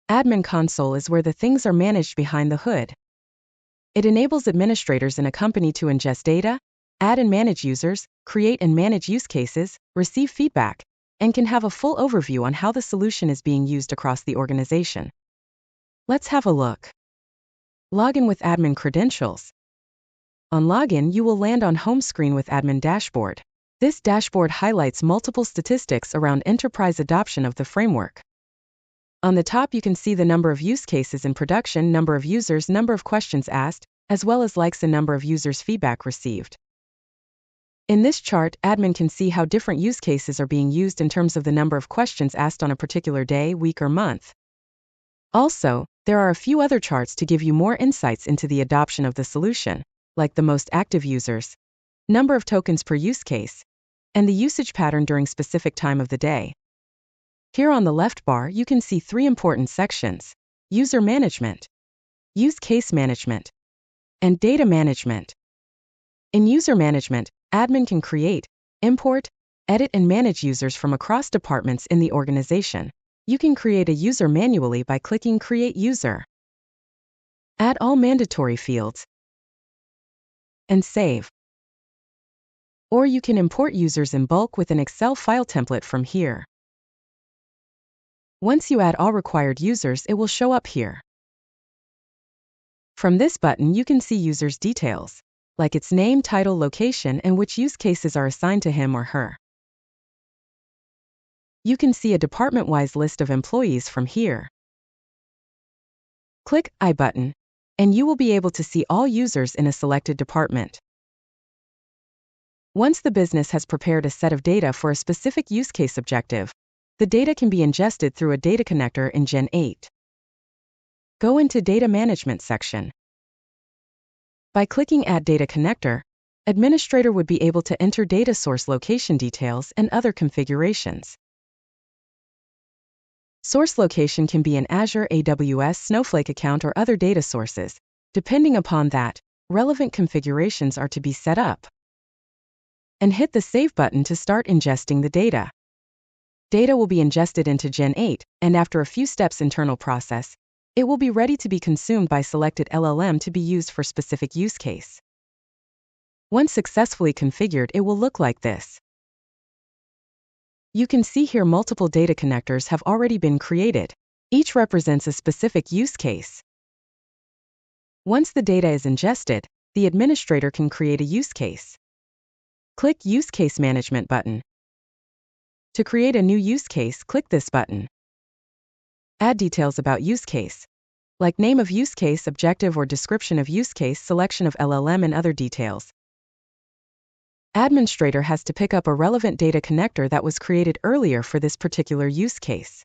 Admin console is where the things are managed behind the hood. It enables administrators in a company to ingest data, add and manage users, create and manage use cases, receive feedback, and can have a full overview on how the solution is being used across the organization. Let's have a look. Login with admin credentials. On login, you will land on home screen with admin dashboard. This dashboard highlights multiple statistics around enterprise adoption of the framework. On the top, you can see the number of use cases in production, number of users, number of questions asked, as well as likes and number of users' feedback received. In this chart, admin can see how different use cases are being used in terms of the number of questions asked on a particular day, week, or month. Also, there are a few other charts to give you more insights into the adoption of the solution, like the most active users, number of tokens per use case, and the usage pattern during specific time of the day. Here on the left bar, you can see 3 important sections: user management, use case management, and data management. In user management, admin can create, import, edit, and manage users from across departments in the organization. You can create a user manually by clicking Create User. Add all mandatory fields and save. Or you can import users in bulk with an Excel file template from here. Once you add all required users, it will show up here. From this button, you can see users' details, like its name, title, location, and which use cases are assigned to him or her. You can see a department-wise list of employees from here. Click I button, and you will be able to see all users in a selected department. Once the business has prepared a set of data for a specific use case objective, the data can be ingested through a data connector in GEN8. Go into Data Management section. By clicking Add Data Connector, administrator would be able to enter data source location details and other configurations. Source location can be an Azure, AWS, Snowflake account or other data sources. Depending upon that, relevant configurations are to be set up. And hit the Save button to start ingesting the data. Data will be ingested into GEN8, and after a few steps internal process, it will be ready to be consumed by selected LLM to be used for specific use case. Once successfully configured, it will look like this. You can see here multiple data connectors have already been created. Each represents a specific use case. Once the data is ingested, the administrator can create a use case. Click Use Case Management button. To create a new use case, click this button. Add details about use case, like name of use case, objective or description of use case, selection of LLM, and other details. Administrator has to pick up a relevant data connector that was created earlier for this particular use case.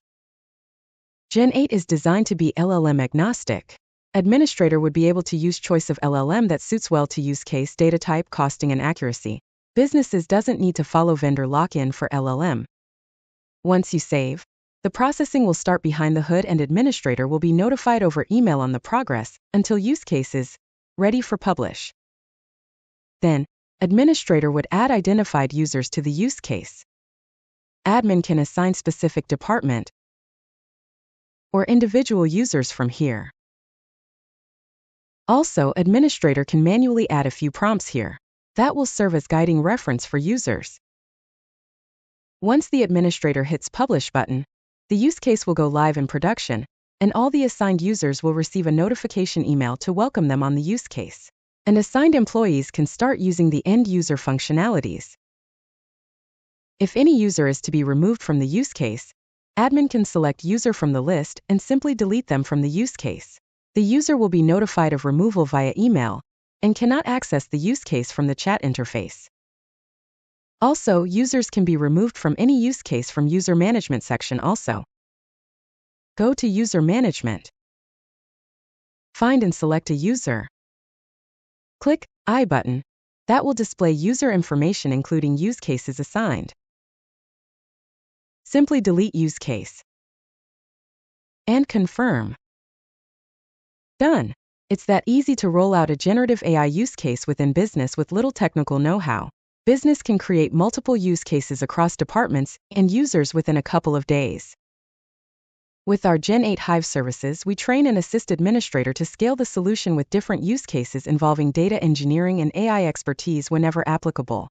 GEN8 is designed to be LLM agnostic. Administrator would be able to use choice of LLM that suits well to use case, data type, costing, and accuracy. Businesses doesn't need to follow vendor lock-in for LLM. Once you save, the processing will start behind the hood and administrator will be notified over email on the progress until use case is ready for publish. Then, administrator would add identified users to the use case. Admin can assign specific department or individual users from here. Also, administrator can manually add a few prompts here. That will serve as guiding reference for users. Once the administrator hits Publish button, the use case will go live in production, and all the assigned users will receive a notification email to welcome them on the use case. And assigned employees can start using the end user functionalities. If any user is to be removed from the use case, admin can select user from the list and simply delete them from the use case. The user will be notified of removal via email and cannot access the use case from the chat interface. Also, users can be removed from any use case from User Management section also. Go to User Management. Find and select a user. Click I button. That will display user information including use cases assigned. Simply delete use case. And confirm. Done. It's that easy to roll out a generative AI use case within business with little technical know-how. Business can create multiple use cases across departments and users within a couple of days. With our Gen8 Hive services, we train and assist administrator to scale the solution with different use cases involving data engineering and AI expertise whenever applicable.